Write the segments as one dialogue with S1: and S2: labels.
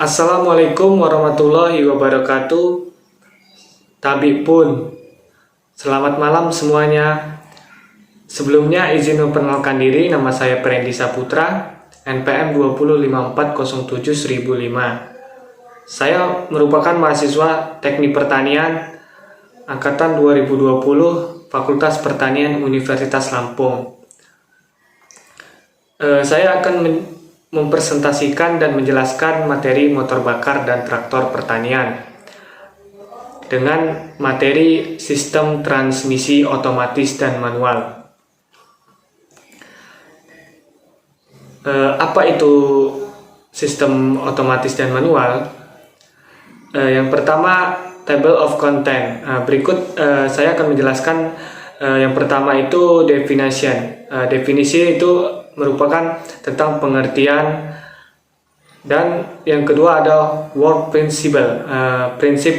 S1: Assalamualaikum warahmatullahi wabarakatuh. Tabik pun, selamat malam semuanya. Sebelumnya izin memperkenalkan diri, nama saya Perendi Saputra, NPM 20557-1005. Saya merupakan mahasiswa Teknik Pertanian Angkatan 2020, Fakultas Pertanian Universitas Lampung. Saya akan mempresentasikan dan menjelaskan materi motor bakar dan traktor pertanian dengan materi sistem transmisi otomatis dan manual. Apa itu sistem otomatis dan manual? Yang pertama, table of content. Berikut saya akan menjelaskan. Yang pertama itu definition. Definisi itu merupakan tentang pengertian, dan yang kedua ada work principle, prinsip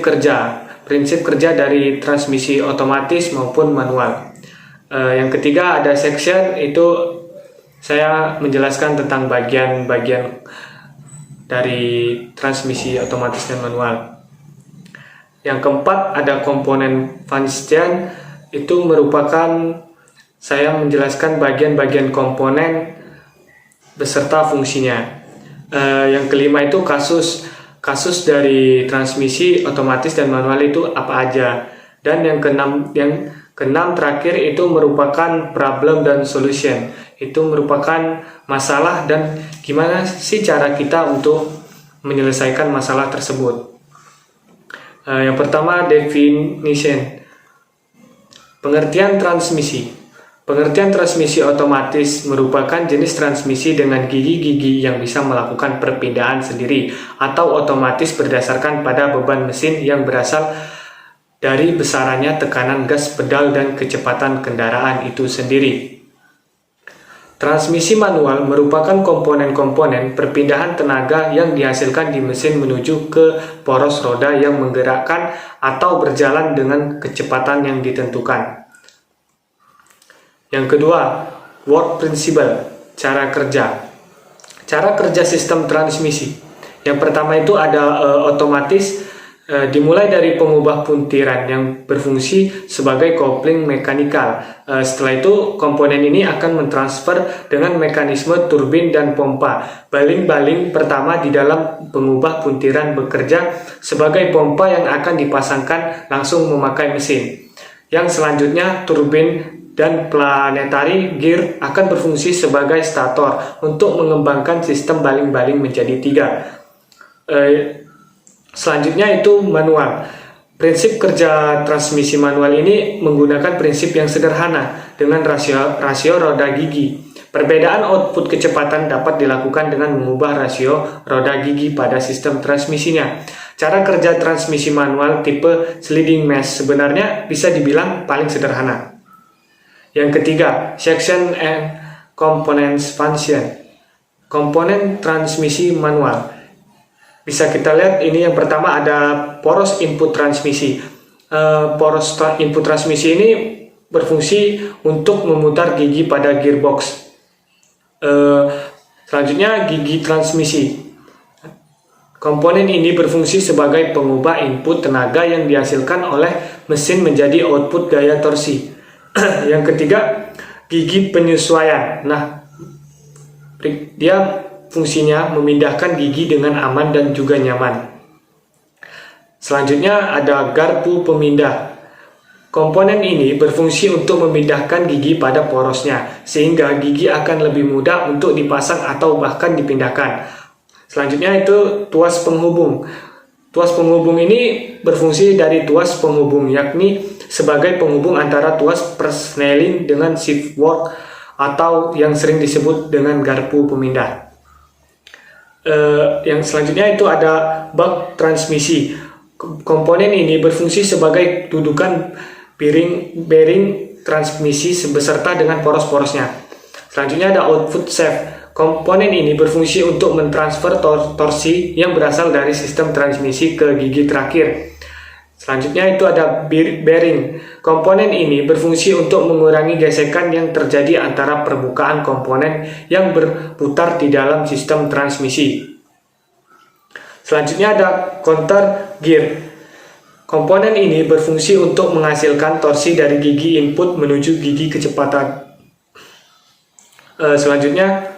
S1: kerja dari transmisi otomatis maupun manual. Yang ketiga ada section, itu saya menjelaskan tentang bagian-bagian dari transmisi otomatis dan manual. Yang keempat ada komponen function, itu merupakan saya menjelaskan bagian-bagian komponen beserta fungsinya. Yang kelima itu kasus dari transmisi otomatis dan manual itu apa aja. Dan yang keenam terakhir itu merupakan problem dan solution. Itu merupakan masalah dan gimana sih cara kita untuk menyelesaikan masalah tersebut. Yang pertama, definition. Pengertian transmisi. Pengertian transmisi otomatis merupakan jenis transmisi dengan gigi-gigi yang bisa melakukan perpindahan sendiri atau otomatis berdasarkan pada beban mesin yang berasal dari besarannya tekanan gas pedal dan kecepatan kendaraan itu sendiri. Transmisi manual merupakan komponen-komponen perpindahan tenaga yang dihasilkan di mesin menuju ke poros roda yang menggerakkan atau berjalan dengan kecepatan yang ditentukan. Yang kedua, work principle, cara kerja. Cara kerja sistem transmisi. Yang pertama itu ada otomatis, dimulai dari pengubah puntiran yang berfungsi sebagai kopling mekanikal. Setelah itu, komponen ini akan mentransfer dengan mekanisme turbin dan pompa. Baling-baling pertama di dalam pengubah puntiran bekerja sebagai pompa yang akan dipasangkan langsung memakai mesin. Yang selanjutnya, turbin dan planetary gear akan berfungsi sebagai stator untuk mengembangkan sistem baling-baling menjadi 3. Selanjutnya itu manual. Prinsip kerja transmisi manual ini menggunakan prinsip yang sederhana dengan rasio roda gigi. Perbedaan output kecepatan dapat dilakukan dengan mengubah rasio roda gigi pada sistem transmisinya. Cara kerja transmisi manual tipe sliding mesh sebenarnya bisa dibilang paling sederhana. Yang ketiga, section and components function. Komponen transmisi manual. Bisa kita lihat ini yang pertama ada poros input transmisi. Poros input transmisi ini berfungsi untuk memutar gigi pada gearbox. Selanjutnya gigi transmisi. Komponen ini berfungsi sebagai pengubah input tenaga yang dihasilkan oleh mesin menjadi output gaya torsi. Yang ketiga, gigi penyesuaian. Nah, dia fungsinya memindahkan gigi dengan aman dan juga nyaman. Selanjutnya ada garpu pemindah. Komponen ini berfungsi untuk memindahkan gigi pada porosnya, sehingga gigi akan lebih mudah untuk dipasang atau bahkan dipindahkan. Selanjutnya itu tuas penghubung. Tuas penghubung ini berfungsi dari tuas penghubung, yakni sebagai penghubung antara tuas persneling dengan shift work atau yang sering disebut dengan garpu pemindah. Yang selanjutnya itu ada bak transmisi. Komponen ini berfungsi sebagai dudukan bearing transmisi beserta dengan poros-porosnya. Selanjutnya ada output shaft. Komponen ini berfungsi untuk mentransfer torsi yang berasal dari sistem transmisi ke gigi terakhir. Selanjutnya itu ada bearing. Komponen ini berfungsi untuk mengurangi gesekan yang terjadi antara permukaan komponen yang berputar di dalam sistem transmisi. Selanjutnya ada counter gear. Komponen ini berfungsi untuk menghasilkan torsi dari gigi input menuju gigi kecepatan. Selanjutnya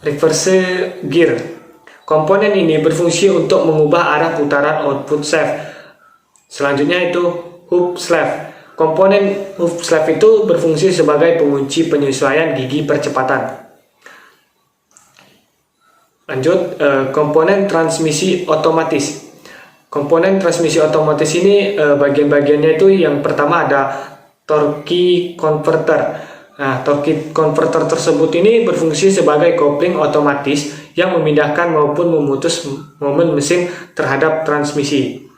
S1: reverse gear. Komponen ini berfungsi untuk mengubah arah putaran output shaft. Selanjutnya itu hub sleeve. Komponen hub sleeve itu berfungsi sebagai pengunci penyesuaian gigi percepatan. Lanjut, komponen transmisi otomatis. Komponen transmisi otomatis ini bagian-bagiannya itu yang pertama ada torque converter. Nah, torque converter tersebut ini berfungsi sebagai kopling otomatis yang memindahkan maupun memutus momen mesin terhadap transmisi.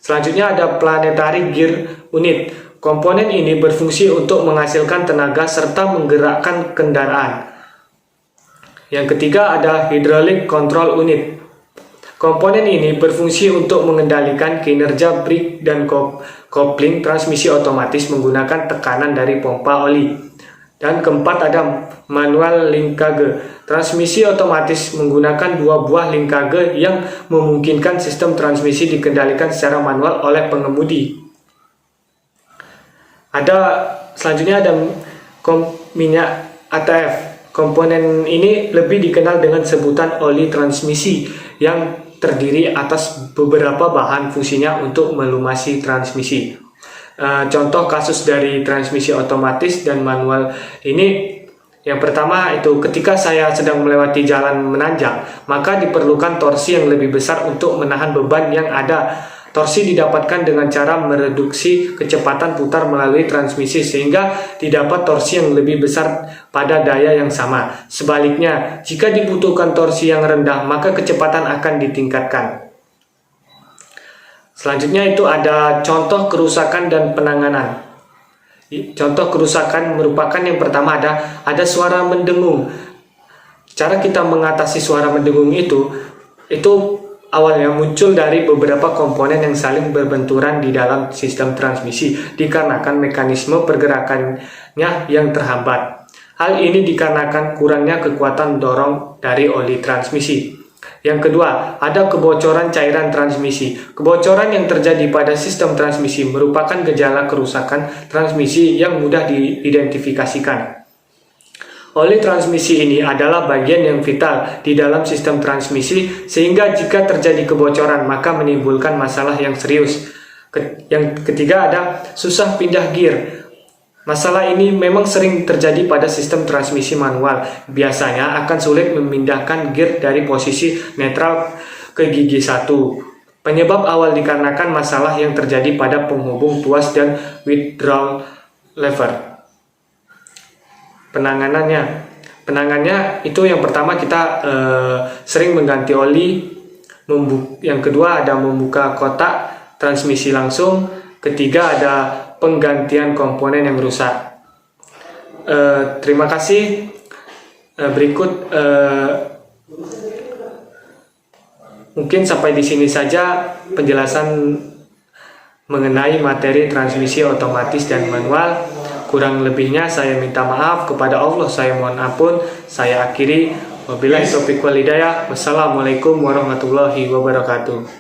S1: Selanjutnya ada planetary gear unit. Komponen ini berfungsi untuk menghasilkan tenaga serta menggerakkan kendaraan. Yang ketiga ada hydraulic control unit. Komponen ini berfungsi untuk mengendalikan kinerja brake dan kopling transmisi otomatis menggunakan tekanan dari pompa oli. Dan keempat ada manual linkage. Transmisi otomatis menggunakan dua buah linkage yang memungkinkan sistem transmisi dikendalikan secara manual oleh pengemudi. Selanjutnya ada minyak ATF. Komponen ini lebih dikenal dengan sebutan oli transmisi yang terdiri atas beberapa bahan fungsinya untuk melumasi transmisi. Contoh kasus dari transmisi otomatis dan manual ini, yang pertama itu ketika saya sedang melewati jalan menanjak, maka diperlukan torsi yang lebih besar untuk menahan beban yang ada. Torsi didapatkan dengan cara mereduksi kecepatan putar melalui transmisi sehingga didapat torsi yang lebih besar pada daya yang sama. Sebaliknya, jika dibutuhkan torsi yang rendah, maka kecepatan akan ditingkatkan. Selanjutnya itu ada contoh kerusakan dan penanganan. Contoh kerusakan merupakan yang pertama ada suara mendengung. Cara kita mengatasi suara mendengung itu awalnya muncul dari beberapa komponen yang saling berbenturan di dalam sistem transmisi dikarenakan mekanisme pergerakannya yang terhambat. Hal ini dikarenakan kurangnya kekuatan dorong dari oli transmisi. Yang kedua, ada kebocoran cairan transmisi. Kebocoran yang terjadi pada sistem transmisi merupakan gejala kerusakan transmisi yang mudah diidentifikasikan. Oli transmisi ini adalah bagian yang vital di dalam sistem transmisi sehingga jika terjadi kebocoran maka menimbulkan masalah yang serius. Yang ketiga ada susah pindah gear. Masalah ini memang sering terjadi pada sistem transmisi manual. Biasanya akan sulit memindahkan gear dari posisi netral ke gigi satu. Penyebab awal dikarenakan masalah yang terjadi pada penghubung tuas dan withdrawal lever. Penanganannya itu yang pertama kita sering mengganti oli, yang kedua ada membuka kotak transmisi langsung, ketiga ada penggantian komponen yang rusak. Terima kasih. Berikut mungkin sampai di sini saja penjelasan mengenai materi transmisi otomatis dan manual. Kurang lebihnya saya minta maaf kepada Allah, saya mohon ampun. Saya akhiri, wabillahi taufiq wal hidayah. Wassalamualaikum warahmatullahi wabarakatuh.